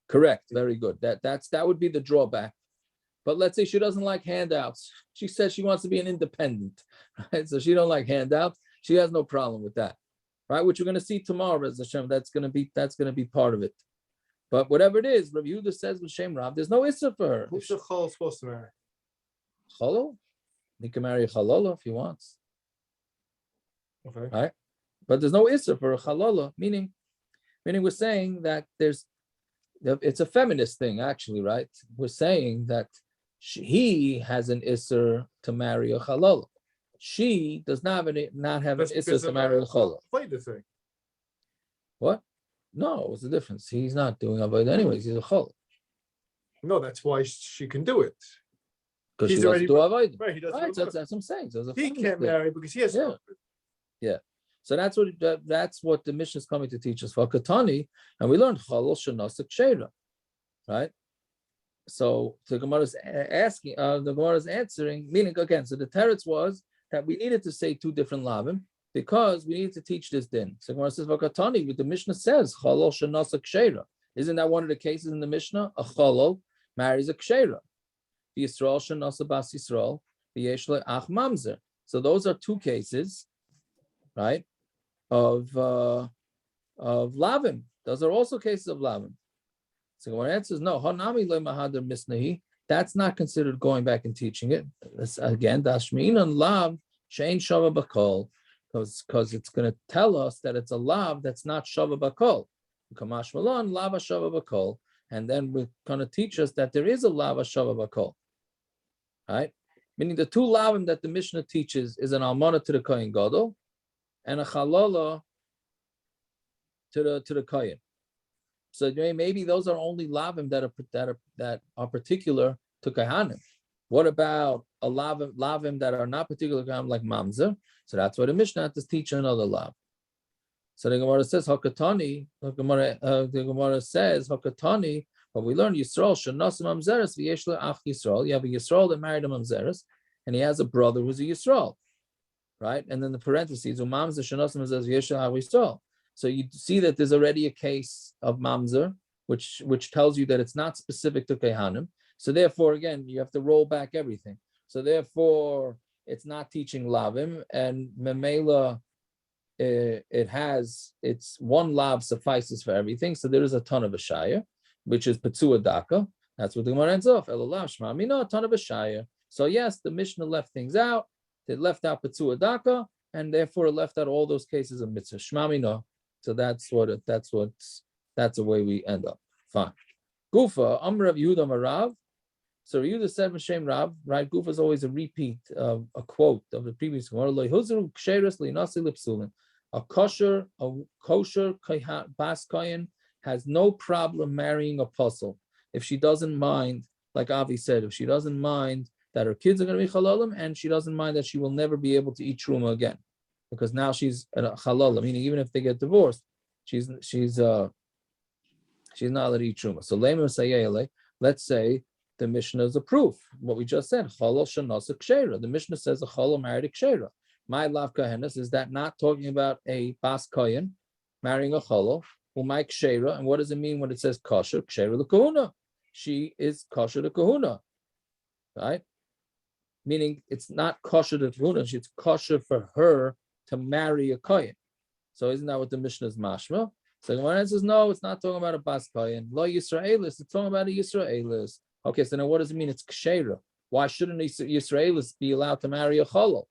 Correct. Very good. That would be the drawback. But let's say she doesn't like handouts. She says she wants to be an independent, right? So she don't like handouts. She has no problem with that, right? Which we're going to see tomorrow, as Hashem. That's going to be part of it. But whatever it is, Rav Yehuda says with Shem Rav, there's no isser for her. Who's the chalal supposed to marry? Chalal? He can marry a chalala if he wants. Okay. Right? But there's no isser for a chalala, meaning we're saying that it's a feminist thing, actually, right? We're saying that he has an isser to marry a chalala. She does not have an isser to marry a chalala. Play the thing. What? No, what's the difference? He's not doing avodah anyways. He's a chalala. No, that's why she can do it. Because she doesn't do avodah. Right, he doesn't. Right, so that's what I'm saying. So he can't marry because he has. Yeah. So that's what the Mishnah is coming to teach us for Katani, and we learned chalal shenas kshera, right? So the Gemara is asking, the Gemara is answering, meaning again. So the teretz was that we needed to say two different lavim because we needed to teach this din. So the Gemara says Katani, the Mishnah says chalal shenas kshera. Isn't that one of the cases in the Mishnah? A chalal marries a kshera. Yisrael shenas bas Yisrael v'yesh le'ach mamzer. So those are two cases, right? Of lavim. Those are also cases of lavim. So when answers no, hanami le'mahadar misnahi. That's not considered going back and teaching it. Again, dashminan lav shein shava bakol, because it's going to tell us that it's a lav that's not shava bakol. Kamash malon lava shava bakol, and then we're going to teach us that there is a lava shava bakol. Right? Meaning the two lavim that the Mishnah teaches is an almana to the kohen gadol and a chalala to the kohen. So maybe those are only lavim that are particular to kohanim. What about a lavim that are not particular kohanim like mamzer? So that's why the Mishnah has to teach another lav. So the Gemara says hakatani. The Gemara says hakatani. But we learned Yisrael shenas mamzeres v'yesh le'ach Yisrael. You have a Yisrael that married a mamzeres, and he has a brother who's a Yisrael, right? And then the parentheses mamzer shenas mamzeres v'yesh le'ach Yisrael. So you see that there's already a case of mamzer, which tells you that it's not specific to kohanim. So therefore, again, you have to roll back everything. So therefore, it's not teaching lavim, and memela, it's one lav suffices for everything. So there is a ton of a shayah, which is petzua daka. That's what the Gemara ends off. Elolav shma mina, a ton of a shayah. So yes, the Mishnah left things out. They left out petzua daka, and therefore it left out all those cases of mitzvah shma mina. So that's the way we end up. Fine. Gufa Amrav Yehuda Marav. So Yehuda said M'Shem Rav, right? Gufa is always a repeat of a quote of the previous Gemara. A kosher bas kohen has no problem marrying a puzzle if she doesn't mind, like Avi said, if she doesn't mind that her kids are going to be halalim, and she doesn't mind that she will never be able to eat truma again, because now she's a halal, meaning even if they get divorced, she's not allowed to eat truma. So let's say the Mishnah is a proof. What we just said, halal shanasa kshera. The Mishnah says a halal married a kshera. My lav kahenas, is that not talking about a bas kohen marrying a halal? My kshera, and what does it mean when it says kosher? Kshera lekahuna. She is kosher to kahuna, right? Meaning it's not kosher to kahuna. It's kosher for her to marry a kohen. So isn't that what the Mishnah is mashma? So the Gemara says no, it's not talking about a bas kohen. Lo Yisraelis, it's talking about a Yisraelis. Okay, so now what does it mean? It's kshera. Why shouldn't a Yisraelis be allowed to marry a chalal?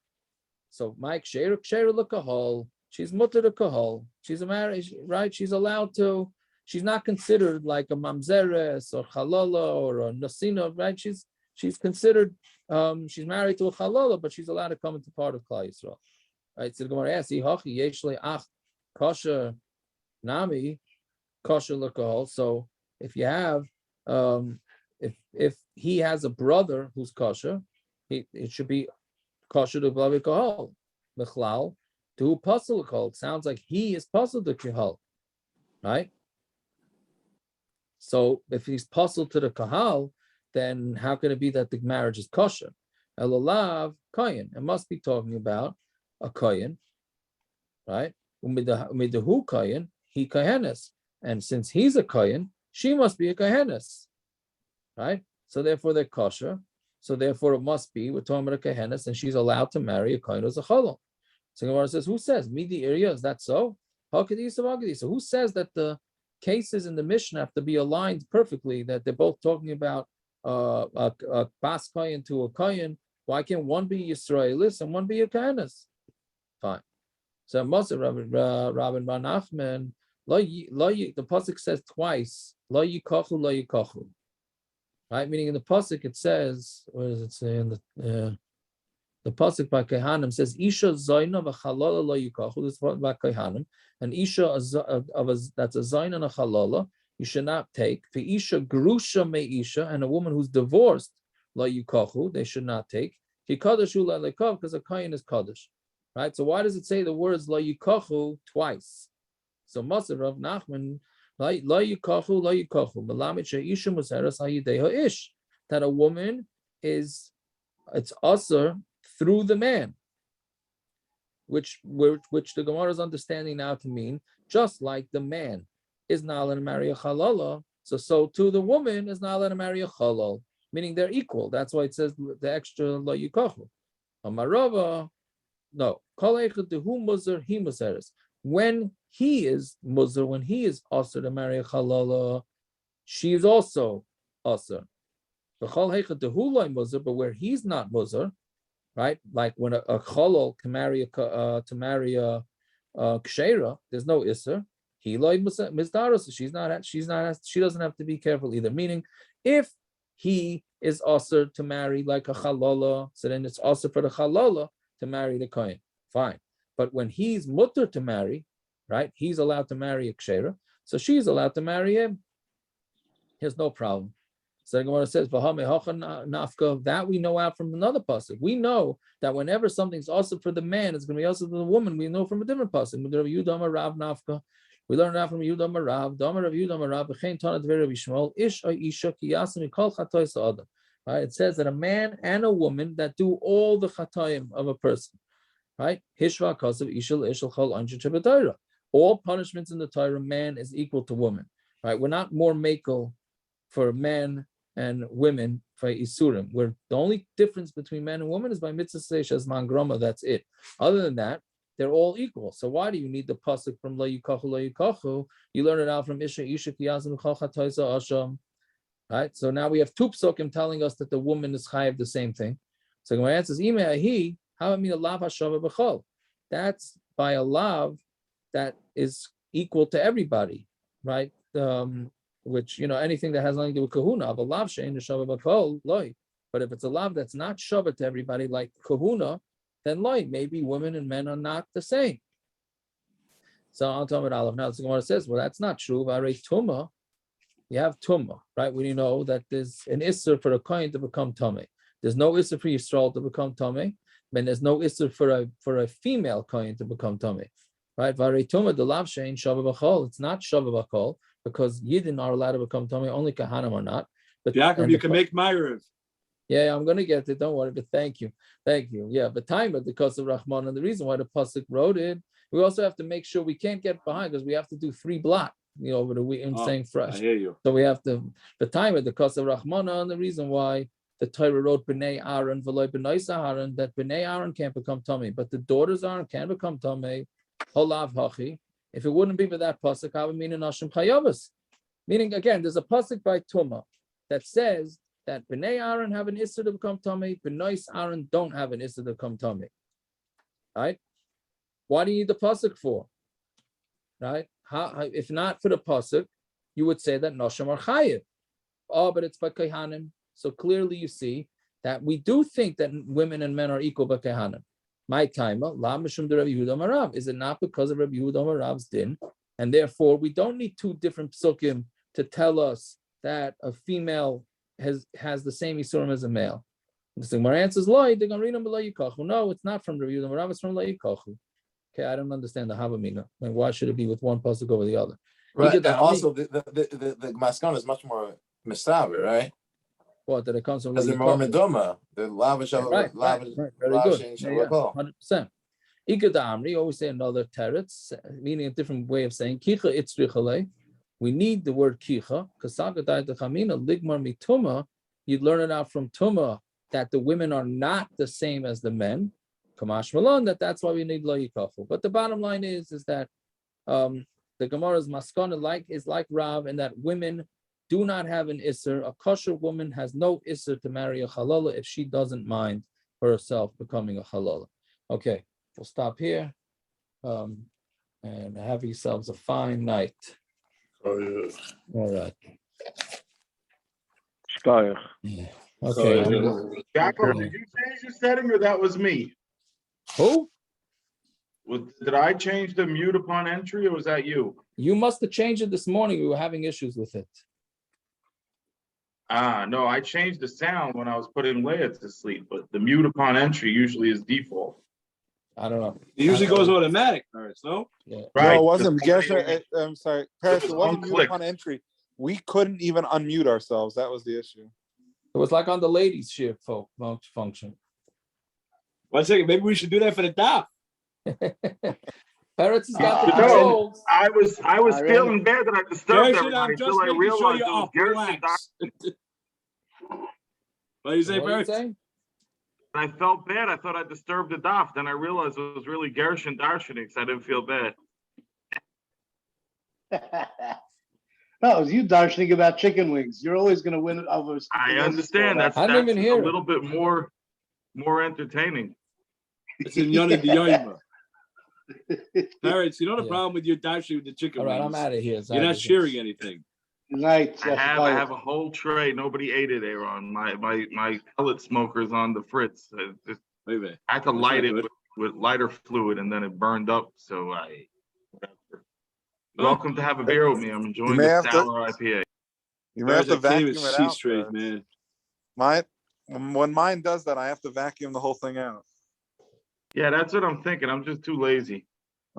So my kshera lekahol. She's mutter to kahol. She's a marriage, right? She's allowed to. She's not considered like a mamzeres or halala or a nasina, right? She's considered. She's married to a halala, but she's allowed to come into part of Klal Yisrael, right? So the Gemara asks, "Hachi yeshle ach kosher nami kosher lekahol." So if you have, if he has a brother who's kosher, it should be kosher to blavi kahol. Mechlal. To puzzle kahal, sounds like he is puzzled to kahal, right? So if he's puzzled to the kahal, then how can it be that the marriage is kosher? Elolav kohen. It must be talking about a kohen, right? Umidahu kohen, he kohenes, and since he's a kohen, she must be a kohenes, right? So therefore they're kosher. So therefore it must be we're talking about a kohenes, and she's allowed to marry a kohen who's a chalal. So Gemara says, who says? Midi area, is that so? So who says that the cases in the Mishnah have to be aligned perfectly, that they're both talking about a bas kohen to a kohen? Why can't one be Yisraelis and one be a kohenes? Fine. So Rabban Bar Nachman, the pasuk says twice, lo yikachu. Right? Meaning in the pasuk it says, what does it say in the pasuk by kohanim says isha zayna v'chalala lo yikachu. This is by kohanim. An isha that's a zayna and a chalala you should not take. For isha grusha me isha, and a woman who's divorced lo yikachu they should not take. Because a kohen is kaddish, right? So why does it say the words lo yikachu twice? So Masar Rav Nachman lo yikachu melamed sheisha museras hayideha ish, that a woman it's usher through the man, which the Gemara is understanding now to mean just like the man is not allowed to marry a halala, so too the woman is not allowed to marry a halal, meaning they're equal. That's why it says the extra lo yikachu. Amarava, no, kol echad dehu muzar he museres. When he is muzar, when he is usher to marry a halala, she is also usher. But where he's not muzar, right? Like when a chalal can marry a kshera, there's no isser. He loy mizdaros. She doesn't have to be careful either. Meaning, if he is also to marry like a chalala, so then it's also for the chalala to marry the kohen. Fine. But when he's mutter to marry, right? He's allowed to marry a kshera, so she's allowed to marry him. There's no problem. So the Gemara says, nafka, that we know out from another pasuk. We know that whenever something's also for the man, it's going to be also for the woman. We know from a different pasuk. We learn that from Yudam Rav, Damar of Yudam Rav, B'chein Tanat V'Rav Yishmael, Ish Isha Kiyasim Mikol Chatois Adam. Right? It says that a man and a woman that do all the chatayim of a person. Right? Hishva Kasav Ishal Ishal Chol Anju Chabbatayra. All punishments in the Torah, man is equal to woman. Right? We're not more makel for men and women for isurim. Where the only difference between man and woman is by mitzvah seishas mangrama. That's it. Other than that, they're all equal. So why do you need the pasuk from lo yikachu? You learn it out from Isha Kiyazim Chachatoisa Asham. Right. So now we have two psukim telling us that the woman is chayav the same thing. So my answer is Imeahi. How I mean a lav hashava b'chol? That's by a lav that is equal to everybody, right? Which, anything that has nothing to do with kahuna, of a lav shein shava b'chol loy. But if it's a lav that's not shava to everybody, like kahuna, then loy, maybe women and men are not the same. So I'll tell you now the Gemara says, well, that's not true. Tuma, you have tuma, right? We know that there's an isser for a kohen to become tummy. There's no isser for Yisrael to become tummy, and there's no isser for a female kohen to become tummy, right? Tuma the lav shein shava b'chol. It's not shava b'chol because Yidden are allowed to become tummy. Only Kohanim are not. But Yaakov, you can make Myriv. Yeah, I'm going to get it. Don't worry. But thank you. Yeah, but time of the because of Rahman, and the reason why the pasuk wrote it, we also have to make sure we can't get behind because we have to do 3 blocks, over the week. I'm saying fresh. I hear you. So we have to the time of the because of Rahman, and the reason why the Torah wrote B'nai Aaron v'loy B'nai Aaron, that B'nai Aaron can't become tummy, but the daughters Aaron can become tummy. Holav hachi. If it wouldn't be for that pasuk, I would mean in Nashim Chayavas. Meaning again, there's a pasuk by Tuma that says that B'nai Aaron have an issur to become tummy, B'nai Aaron don't have an issur to become tummy. Right? Why do you need the pasuk for? Right? If not for the pasuk, you would say that Noshim are chayiv. Oh, but it's by kohanim. So clearly you see that we do think that women and men are equal by kohanim. My time, la mishum de Rabbi Yehuda Marav. Is it not because of Rabbi Yehuda Marav's din? And therefore, we don't need 2 different psukim to tell us that a female has the same isurim as a male. The Gemara answers, no, it's not from Rabbi Yehuda Marav, it's from lo yikachu. Okay, I don't understand the Havamina. Like, why should it be with one pasuk over the other? Right, and also the maskana is much more misaber, right? What, that it comes from? Because they're more meduma. The lavish, right. Very good. 100%. Ikadamri, always say another teretz, meaning a different way of saying kicha itzrichalei. We need the word kicha because sagadai dechamina ligmar mituma. You'd learn it out from tuma that the women are not the same as the men. Kamash malon, that's why we need lo yikachu. But the bottom line is that the Gemara's maskana is like Rav, and that women do not have an isser. A kosher woman has no isser to marry a halala if she doesn't mind herself becoming a halala. Okay, we'll stop here and have yourselves a fine night. Oh, yeah. All right. Yeah. Okay. Jacob, did you change the setting or that was me? Who? Did I change the mute upon entry or was that you? You must have changed it this morning. We were having issues with it. No, I changed the sound when I was putting Leia to sleep, but the mute upon entry usually is default. I don't know. It usually goes automatic, no? Yeah. Right. No, it wasn't. I'm sorry. Perek, it wasn't mute upon entry. We couldn't even unmute ourselves. That was the issue. It was like on the ladies' shift function. 1 second, maybe we should do that for the Daf. Peretz has got the controls. I was feeling bad that I disturbed everybody until I realized it was Gershon. What do you say, Peretz? I felt bad. I thought I disturbed the Daf. Then I realized it was really Gershon Darshanik, so I didn't feel bad. No, it was you darshaning about chicken wings. You're always going to win it over. I understand. That's a little bit more entertaining. It's in Yonah the Yoima. Parents, you know the problem with your dashi with the chicken wings? All right, I'm out of here. You're not sharing anything. Good night. I have a whole tray. Nobody ate it, Aaron. My pellet smoker's on the fritz. I had to light it with lighter fluid, and then it burned up. So whatever. Welcome to have a beer with me. I'm enjoying the sour IPA. You may have to vacuum it see out. straight, Perek. man. When mine does that, I have to vacuum the whole thing out. Yeah, that's what I'm thinking. I'm just too lazy.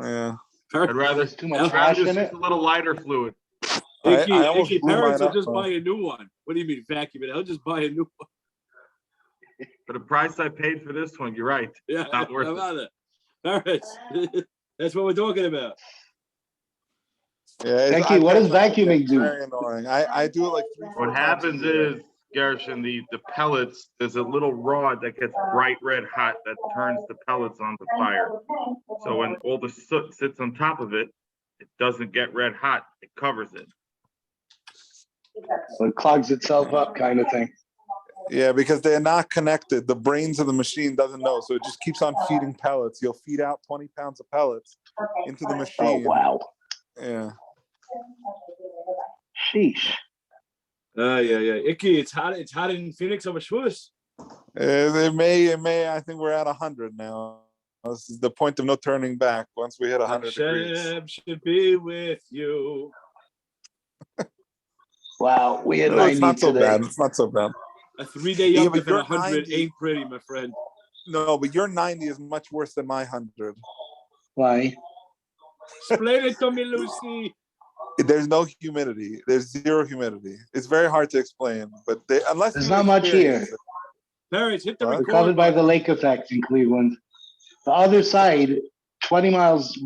Yeah. I'd rather There's too much wash in it. a little lighter fluid. I almost blew Parents mine will up, just though. buy a new one. What do you mean vacuum it? I'll just buy a new one. For the price I paid for this one, you're right. Yeah, Not worth how it. about it? Parents. That's what we're talking about. Yeah, Becky, what does vacuuming it's do? very annoying. I do it like 3-4 What times a happens year. is, Gershon, the pellets, there's a little rod that gets bright red hot that turns the pellets onto fire. So when all the soot sits on top of it, it doesn't get red hot. It covers it. So it clogs itself up, kind of thing. Yeah, because they're not connected. The brains of the machine doesn't know, so it just keeps on feeding pellets. You'll feed out 20 pounds of pellets into the Oh machine. wow. Yeah. Sheesh. Yeah. Icky, it's hot in Phoenix over Shavuos. It may. I think we're at 100 now. This is the point of no turning back. Once we hit 100 degrees. Hashem should be with you. Wow, we had No, it's 90 not so today. bad. It's not so bad. A 3-day Yeah, Yom but Tov and you're 100 90. ain't pretty, my friend. No, but your 90 is much worse than my 100. Why? Explain it to me, Lucy. There's no humidity. There's zero humidity. It's very hard to explain, but unless There's you not much here. experience it. Parents, hit the What? We're record covered by button. the lake effect in Cleveland. The other side, 20 miles